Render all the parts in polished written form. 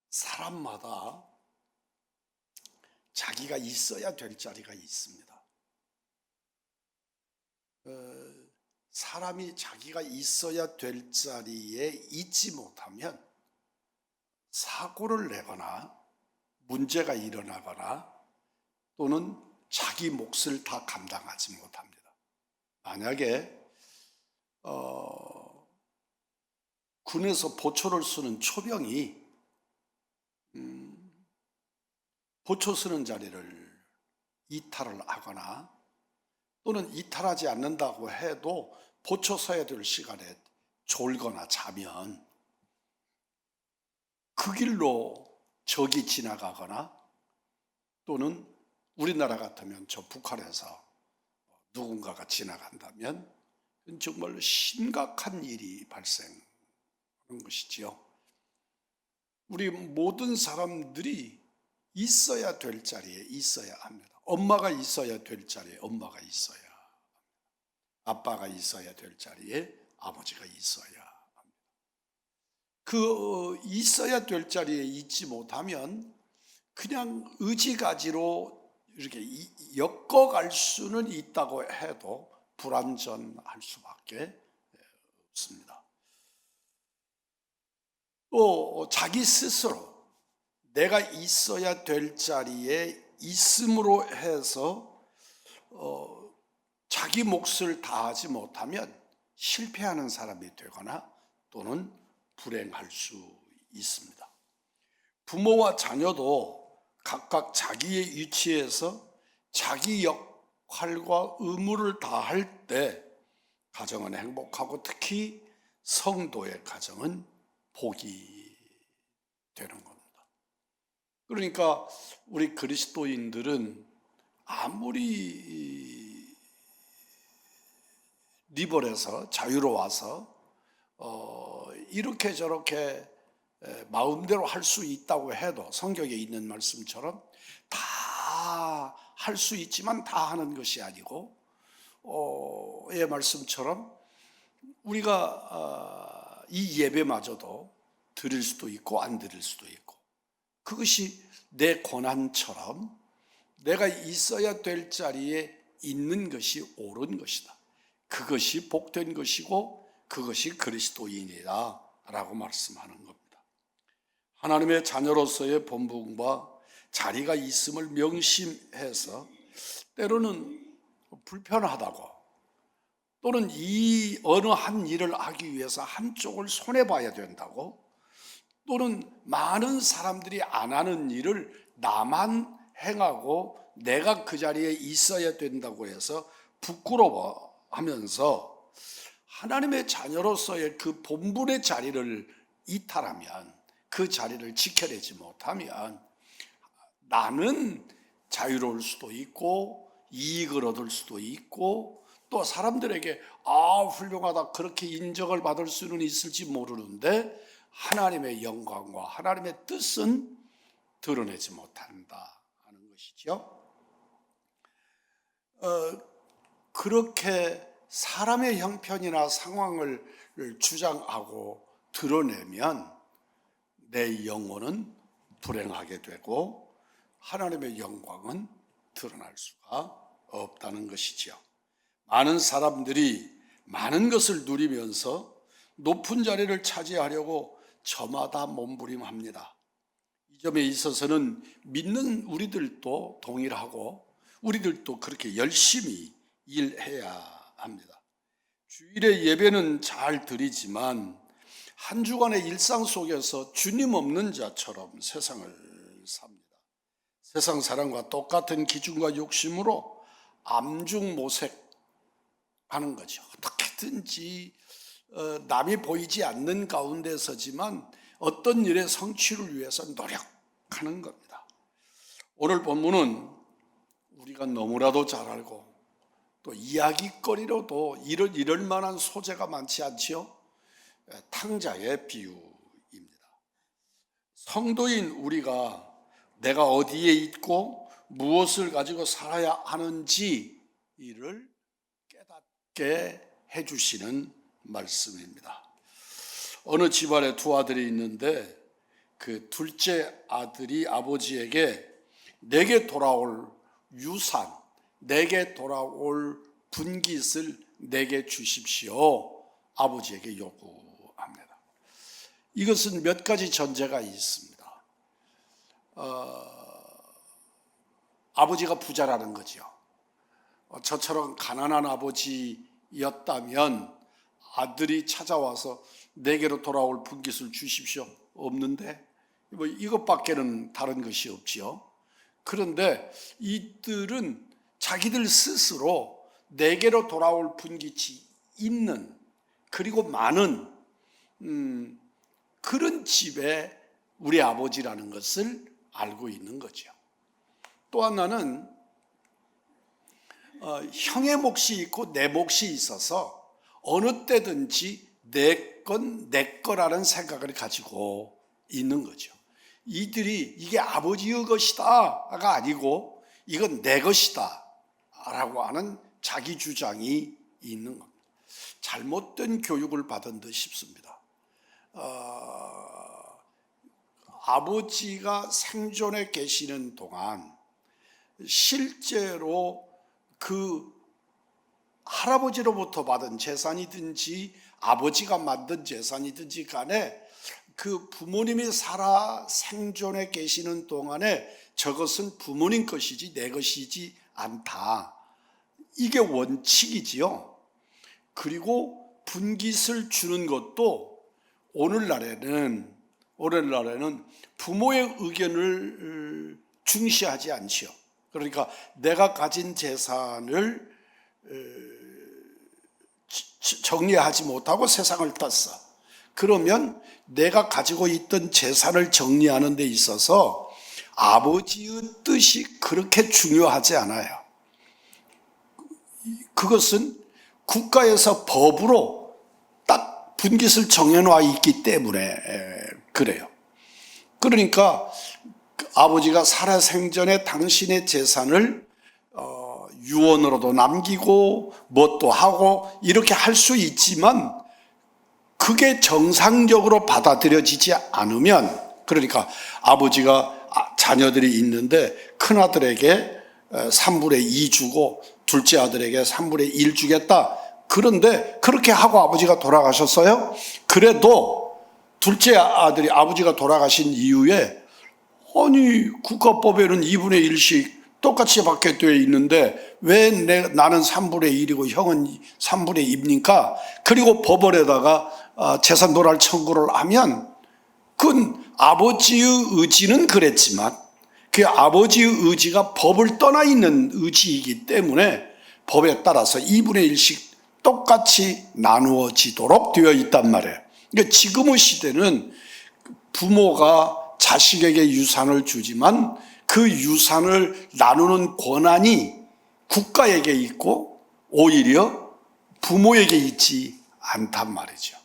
사람마다 자기가 있어야 될 자리가 있습니다. 사람이 자기가 있어야 될 자리에 있지 못하면 사고를 내거나 문제가 일어나거나 또는 자기 몫을 다 감당하지 못합니다. 만약에 군에서 보초를 쓰는 초병이 보초 쓰는 자리를 이탈을 하거나 또는 이탈하지 않는다고 해도 보초 서야 될 시간에 졸거나 자면 그 길로 적이 지나가거나 또는 우리나라 같으면 저 북한에서 누군가가 지나간다면 정말 심각한 일이 발생하는 것이지요. 우리 모든 사람들이 있어야 될 자리에 있어야 합니다. 엄마가 있어야 될 자리에 엄마가 있어야 합니다. 아빠가 있어야 될 자리에 아버지가 있어야 합니다. 그 있어야 될 자리에 있지 못하면 그냥 의지가지로 이렇게 엮어갈 수는 있다고 해도 불완전할 수밖에 없습니다. 또 자기 스스로 내가 있어야 될 자리에 있음으로 해서 자기 몫을 다하지 못하면 실패하는 사람이 되거나 또는 불행할 수 있습니다. 부모와 자녀도 각각 자기의 위치에서 자기 역할과 의무를 다할 때 가정은 행복하고 특히 성도의 가정은 복이 되는 겁니다. 그러니까 우리 그리스도인들은 아무리 리버에서 자유로워서 이렇게 저렇게 마음대로 할 수 있다고 해도 성경에 있는 말씀처럼 다 할 수 있지만 다 하는 것이 아니고 의 말씀처럼 우리가 이 예배마저도 드릴 수도 있고 안 드릴 수도 있고 그것이 내 권한처럼 내가 있어야 될 자리에 있는 것이 옳은 것이다. 그것이 복된 것이고 그것이 그리스도인이다 라고 말씀하는 겁니다. 하나님의 자녀로서의 본분과 자리가 있음을 명심해서 때로는 불편하다고 또는 이 어느 한 일을 하기 위해서 한쪽을 손해봐야 된다고 또는 많은 사람들이 안 하는 일을 나만 행하고 내가 그 자리에 있어야 된다고 해서 부끄러워하면서 하나님의 자녀로서의 그 본분의 자리를 이탈하면 그 자리를 지켜내지 못하면 나는 자유로울 수도 있고 이익을 얻을 수도 있고 또 사람들에게 훌륭하다 그렇게 인정을 받을 수는 있을지 모르는데 하나님의 영광과 하나님의 뜻은 드러내지 못한다 하는 것이죠. 그렇게 사람의 형편이나 상황을 주장하고 드러내면 내 영혼은 불행하게 되고 하나님의 영광은 드러날 수가 없다는 것이지요. 많은 사람들이 많은 것을 누리면서 높은 자리를 차지하려고 저마다 몸부림합니다. 이 점에 있어서는 믿는 우리들도 동일하고 우리들도 그렇게 열심히 일해야 합니다. 주일에 예배는 잘 드리지만 한 주간의 일상 속에서 주님 없는 자처럼 세상을 삽니다. 세상 사람과 똑같은 기준과 욕심으로 암중모색하는 거죠. 어떻게든지 남이 보이지 않는 가운데 서지만 어떤 일의 성취를 위해서 노력하는 겁니다. 오늘 본문은 우리가 너무나도 잘 알고 또 이야기거리로도 이럴 만한 소재가 많지 않지요? 탕자의 비유입니다. 성도인 우리가 내가 어디에 있고 무엇을 가지고 살아야 하는지를 깨닫게 해주시는 말씀입니다. 어느 집안에 두 아들이 있는데 그 둘째 아들이 아버지에게 내게 돌아올 유산, 내게 돌아올 분깃을 내게 주십시오. 아버지에게 요구합니다. 이것은 몇 가지 전제가 있습니다. 아버지가 부자라는 거죠. 저처럼 가난한 아버지였다면 아들이 찾아와서 내게로 돌아올 분깃을 주십시오. 없는데 뭐 이것밖에는 다른 것이 없지요. 그런데 이들은 자기들 스스로 내게로 돌아올 분깃이 있는, 그리고 많은 그런 집에 우리 아버지라는 것을 알고 있는 거죠. 또 하나는 형의 몫이 있고 내 몫이 있어서 어느 때든지 내 건 내 거라는 생각을 가지고 있는 거죠. 이들이 이게 아버지의 것이다가 아니고 이건 내 것이다 라고 하는 자기 주장이 있는 겁니다. 잘못된 교육을 받은 듯 싶습니다. 아버지가 생존해 계시는 동안 실제로 그 할아버지로부터 받은 재산이든지 아버지가 만든 재산이든지 간에 그 부모님이 살아 생존해 계시는 동안에 저것은 부모님 것이지 내 것이지 않다. 이게 원칙이지요. 그리고 분깃을 주는 것도 오늘날에는 부모의 의견을 중시하지 않지요. 그러니까 내가 가진 재산을 정리하지 못하고 세상을 떴어. 그러면 내가 가지고 있던 재산을 정리하는 데 있어서 아버지의 뜻이 그렇게 중요하지 않아요. 그것은 국가에서 법으로 딱 분깃을 정해놓아 있기 때문에 그래요. 그러니까 아버지가 살아생전에 당신의 재산을 유언으로도 남기고 뭣도 하고 이렇게 할 수 있지만 그게 정상적으로 받아들여지지 않으면, 그러니까 아버지가 자녀들이 있는데 큰아들에게 3분의 2 주고 둘째 아들에게 3분의 1 주겠다. 그런데 그렇게 하고 아버지가 돌아가셨어요. 그래도 둘째 아들이 아버지가 돌아가신 이후에 아니 국가법에는 2분의 1씩 똑같이 받게 되어 있는데 왜 나는 3분의 1이고 형은 3분의 2입니까? 그리고 법원에다가 재산 도랄 청구를 하면 그건 아버지의 의지는 그랬지만 그 아버지의 의지가 법을 떠나 있는 의지이기 때문에 법에 따라서 2분의 1씩 똑같이 나누어지도록 되어 있단 말이에요. 그러니까 지금의 시대는 부모가 자식에게 유산을 주지만 그 유산을 나누는 권한이 국가에게 있고 오히려 부모에게 있지 않단 말이죠.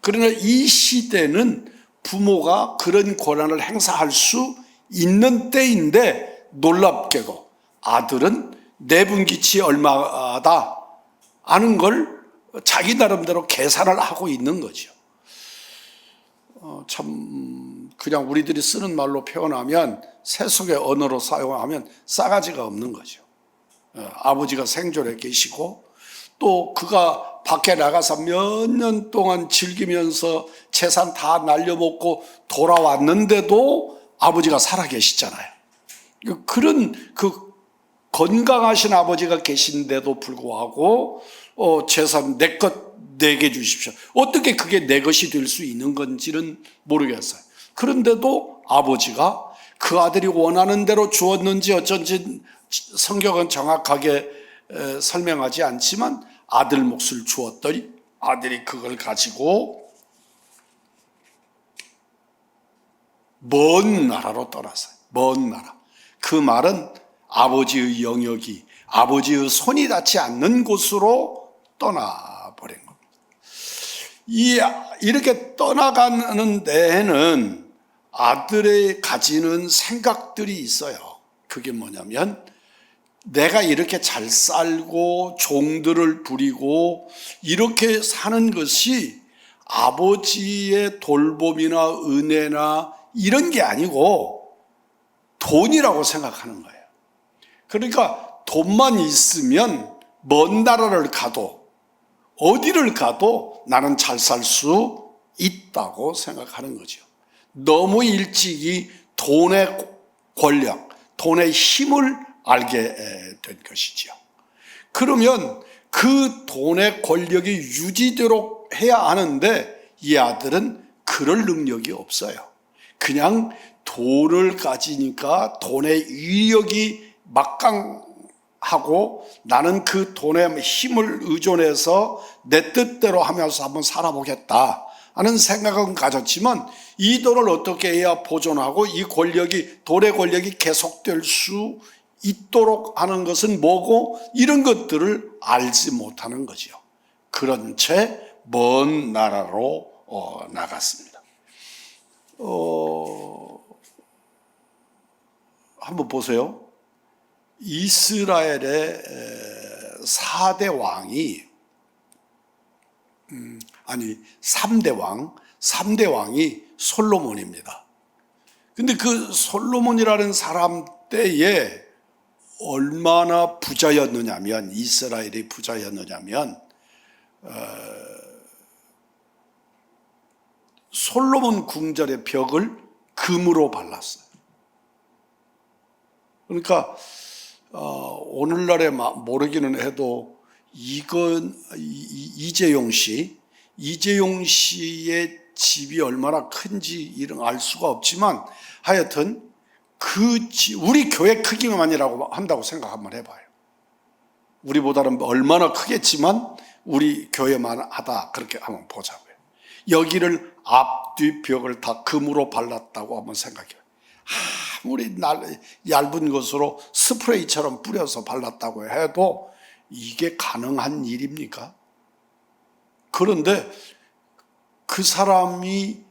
그러나 이 시대는 부모가 그런 권한을 행사할 수 있는 때인데 놀랍게도 아들은 내분깃이 얼마다 아는 걸 자기 나름대로 계산을 하고 있는 거죠. 참 그냥 우리들이 쓰는 말로 표현하면 세속의 언어로 사용하면 싸가지가 없는 거죠. 아버지가 생존해 계시고 또 그가 밖에 나가서 몇 년 동안 즐기면서 재산 다 날려먹고 돌아왔는데도 아버지가 살아 계시잖아요. 그런 그 건강하신 아버지가 계신데도 불구하고 재산 내 것 내게 주십시오. 어떻게 그게 내 것이 될 수 있는 건지는 모르겠어요. 그런데도 아버지가 그 아들이 원하는 대로 주었는지 어쩐지 성경은 정확하게 설명하지 않지만 아들 몫을 주었더니 아들이 그걸 가지고 먼 나라로 떠났어요. 먼 나라. 그 말은 아버지의 영역이 아버지의 손이 닿지 않는 곳으로 떠나버린 겁니다. 이렇게 떠나가는 데에는 아들이 가지는 생각들이 있어요. 그게 뭐냐면 내가 이렇게 잘 살고 종들을 부리고 이렇게 사는 것이 아버지의 돌봄이나 은혜나 이런 게 아니고 돈이라고 생각하는 거예요. 그러니까 돈만 있으면 먼 나라를 가도 어디를 가도 나는 잘 살 수 있다고 생각하는 거죠. 너무 일찍이 돈의 권력, 돈의 힘을 알게 된 것이죠. 그러면 그 돈의 권력이 유지되도록 해야 하는데 이 아들은 그럴 능력이 없어요. 그냥 돈을 가지니까 돈의 위력이 막강하고 나는 그 돈의 힘을 의존해서 내 뜻대로 하면서 한번 살아보겠다 하는 생각은 가졌지만 이 돈을 어떻게 해야 보존하고 이 권력이, 돈의 권력이 계속될 수 있도록 하는 것은 뭐고 이런 것들을 알지 못하는 거죠. 그런 채 먼 나라로 나갔습니다. 한번 보세요. 이스라엘의 4대 왕이 3대 왕이 솔로몬입니다. 근데 그 솔로몬이라는 사람 때에 얼마나 부자였느냐면, 이스라엘이 부자였느냐면 솔로몬 궁전의 벽을 금으로 발랐어요. 그러니까 오늘날에 모르기는 해도 이건 이재용 씨의 집이 얼마나 큰지 이런 알 수가 없지만 하여튼 우리 교회 크기만이라고 한다고 생각 한번 해봐요. 우리보다는 얼마나 크겠지만 우리 교회만 하다 그렇게 한번 보자고요. 여기를 앞뒤 벽을 다 금으로 발랐다고 한번 생각해요. 아무리 얇은 것으로 스프레이처럼 뿌려서 발랐다고 해도 이게 가능한 일입니까? 그런데 그 사람이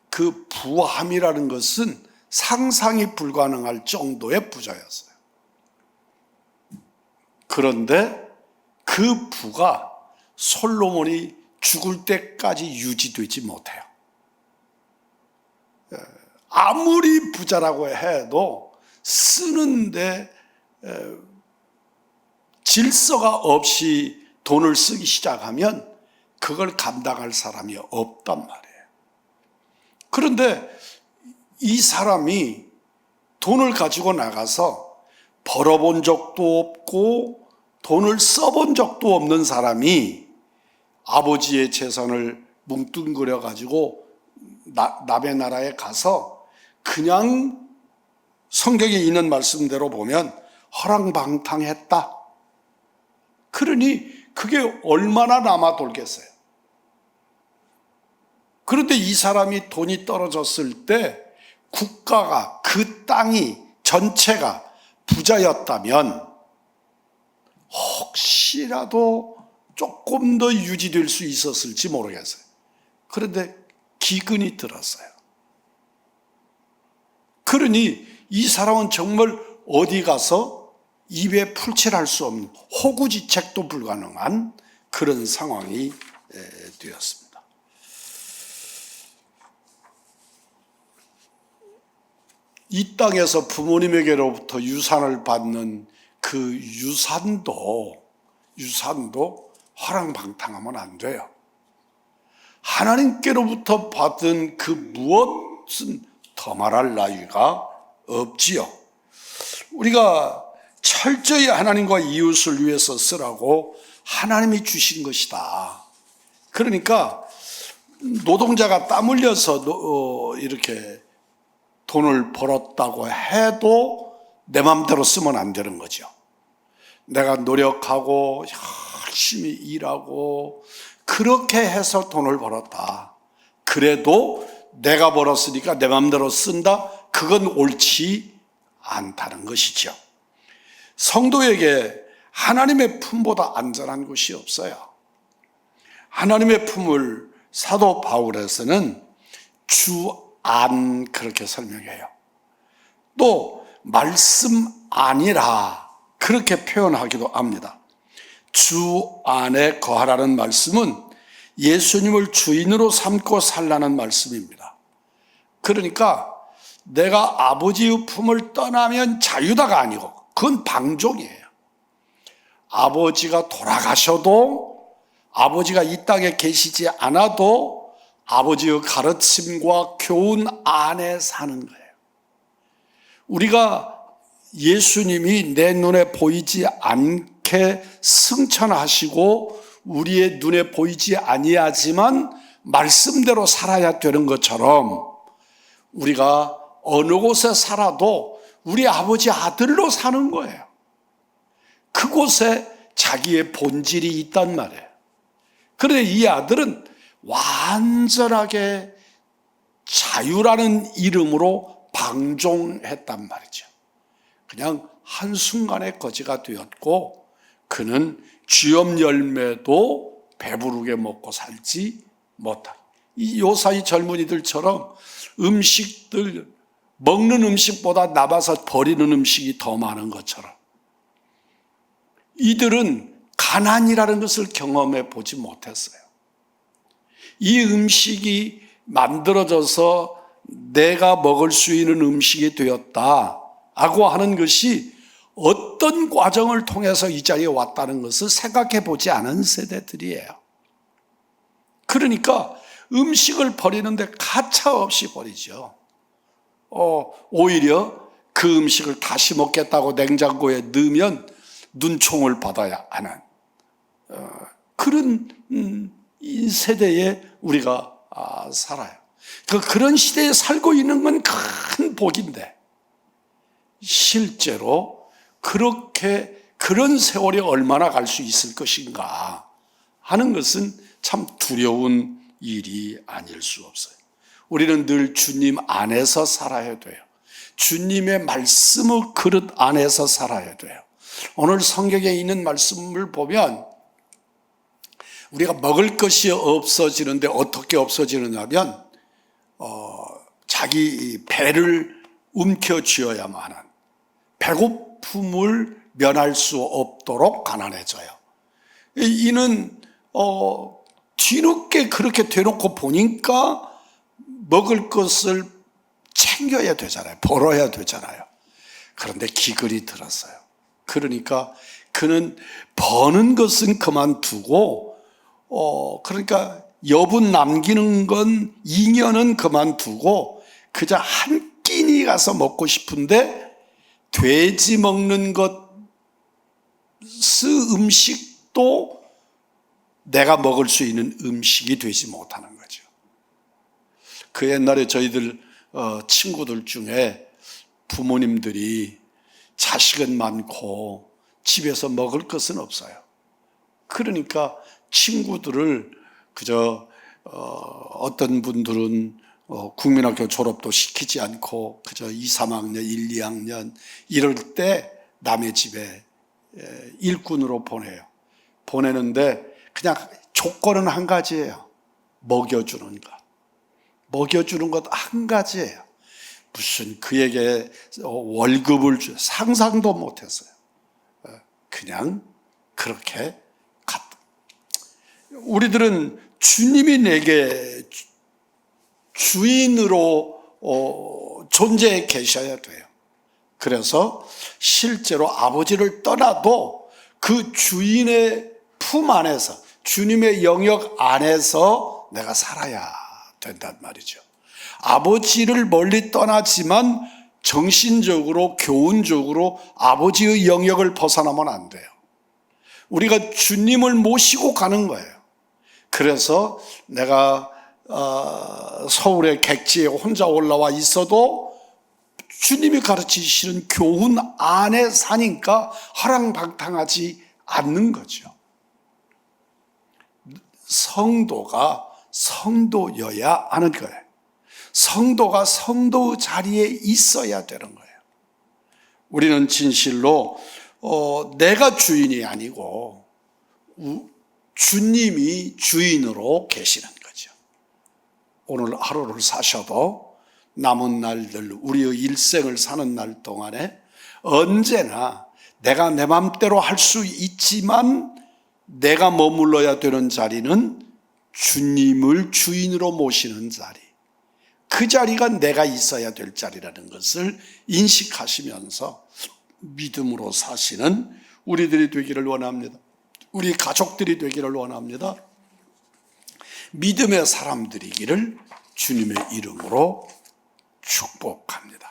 그 부함이라는 것은 상상이 불가능할 정도의 부자였어요. 그런데 그 부가 솔로몬이 죽을 때까지 유지되지 못해요. 아무리 부자라고 해도 쓰는데 질서가 없이 돈을 쓰기 시작하면 그걸 감당할 사람이 없단 말이에요. 그런데 이 사람이 돈을 가지고 나가서 벌어본 적도 없고 돈을 써본 적도 없는 사람이 아버지의 재산을 뭉뚱그려 가지고 남의 나라에 가서 그냥 성경에 있는 말씀대로 보면 허랑방탕했다. 그러니 그게 얼마나 남아 돌겠어요. 그런데 이 사람이 돈이 떨어졌을 때 국가가, 그 땅이 전체가 부자였다면 혹시라도 조금 더 유지될 수 있었을지 모르겠어요. 그런데 기근이 들었어요. 그러니 이 사람은 정말 어디 가서 입에 풀칠할 수 없는, 호구지책도 불가능한 그런 상황이 되었습니다. 이 땅에서 부모님에게로부터 유산을 받는 그 유산도 허랑방탕하면 안 돼요. 하나님께로부터 받은 그 무엇은 더 말할 나위가 없지요. 우리가 철저히 하나님과 이웃을 위해서 쓰라고 하나님이 주신 것이다. 그러니까 노동자가 땀 흘려서 이렇게 돈을 벌었다고 해도 내 마음대로 쓰면 안 되는 거죠. 내가 노력하고 열심히 일하고 그렇게 해서 돈을 벌었다. 그래도 내가 벌었으니까 내 마음대로 쓴다. 그건 옳지 않다는 것이죠. 성도에게 하나님의 품보다 안전한 곳이 없어요. 하나님의 품을 사도 바울에서는 주 안 그렇게 설명해요. 또 말씀 아니라 그렇게 표현하기도 합니다. 주 안에 거하라는 말씀은 예수님을 주인으로 삼고 살라는 말씀입니다. 그러니까 내가 아버지의 품을 떠나면 자유다가 아니고 그건 방종이에요. 아버지가 돌아가셔도, 아버지가 이 땅에 계시지 않아도 아버지의 가르침과 교훈 안에 사는 거예요. 우리가 예수님이 내 눈에 보이지 않게 승천하시고 우리의 눈에 보이지 아니하지만 말씀대로 살아야 되는 것처럼 우리가 어느 곳에 살아도 우리 아버지 아들로 사는 거예요. 그곳에 자기의 본질이 있단 말이에요. 그런데 이 아들은 완전하게 자유라는 이름으로 방종했단 말이죠. 그냥 한순간에 거지가 되었고 그는 쥐염 열매도 배부르게 먹고 살지 못한, 이 요사이 젊은이들처럼 음식들, 먹는 음식보다 남아서 버리는 음식이 더 많은 것처럼 이들은 가난이라는 것을 경험해 보지 못했어요. 이 음식이 만들어져서 내가 먹을 수 있는 음식이 되었다라고 하는 것이 어떤 과정을 통해서 이 자리에 왔다는 것을 생각해 보지 않은 세대들이에요. 그러니까 음식을 버리는데 가차없이 버리죠. 오히려 그 음식을 다시 먹겠다고 냉장고에 넣으면 눈총을 받아야 하는 그런 세대에 우리가 살아요. 그런 시대에 살고 있는 건 큰 복인데 실제로 그런 세월이 얼마나 갈 수 있을 것인가 하는 것은 참 두려운 일이 아닐 수 없어요. 우리는 늘 주님 안에서 살아야 돼요. 주님의 말씀의 그릇 안에서 살아야 돼요. 오늘 성경에 있는 말씀을 보면 우리가 먹을 것이 없어지는데 어떻게 없어지느냐면 자기 배를 움켜쥐어야만 하는, 배고픔을 면할 수 없도록 가난해져요. 이는 뒤늦게 그렇게 대놓고 보니까 먹을 것을 챙겨야 되잖아요. 벌어야 되잖아요. 그런데 기근이 들었어요. 그러니까 그는 버는 것은 그만두고 그러니까 여분 남기는 건 2년은 그만두고 그저 한 끼니 가서 먹고 싶은데 돼지 먹는 것의 음식도 내가 먹을 수 있는 음식이 되지 못하는 거죠. 그 옛날에 저희들 친구들 중에 부모님들이 자식은 많고 집에서 먹을 것은 없어요. 그러니까 친구들을 그저 어떤 분들은 국민학교 졸업도 시키지 않고 그저 2, 3학년, 1, 2학년 이럴 때 남의 집에 일꾼으로 보내요. 보내는데 그냥 조건은 한 가지예요. 먹여주는 것. 먹여주는 것 한 가지예요. 무슨 그에게 월급을 상상도 못했어요. 그냥 그렇게 갔다. 우리들은 주님이 내게 주인으로 존재해 계셔야 돼요. 그래서 실제로 아버지를 떠나도 그 주인의 품 안에서, 주님의 영역 안에서 내가 살아야 된단 말이죠. 아버지를 멀리 떠나지만 정신적으로, 교훈적으로 아버지의 영역을 벗어나면 안 돼요. 우리가 주님을 모시고 가는 거예요. 그래서 내가 서울의 객지에 혼자 올라와 있어도 주님이 가르치시는 교훈 안에 사니까 허랑방탕하지 않는 거죠. 성도가 성도여야 하는 거예요. 성도가 성도의 자리에 있어야 되는 거예요. 우리는 진실로 내가 주인이 아니고 주님이 주인으로 계시는 거죠. 오늘 하루를 사셔도 남은 날들, 우리의 일생을 사는 날 동안에 언제나 내가 내 맘대로 할 수 있지만 내가 머물러야 되는 자리는 주님을 주인으로 모시는 자리, 그 자리가 내가 있어야 될 자리라는 것을 인식하시면서 믿음으로 사시는 우리들이 되기를 원합니다. 우리 가족들이 되기를 원합니다. 믿음의 사람들이기를 주님의 이름으로 축복합니다.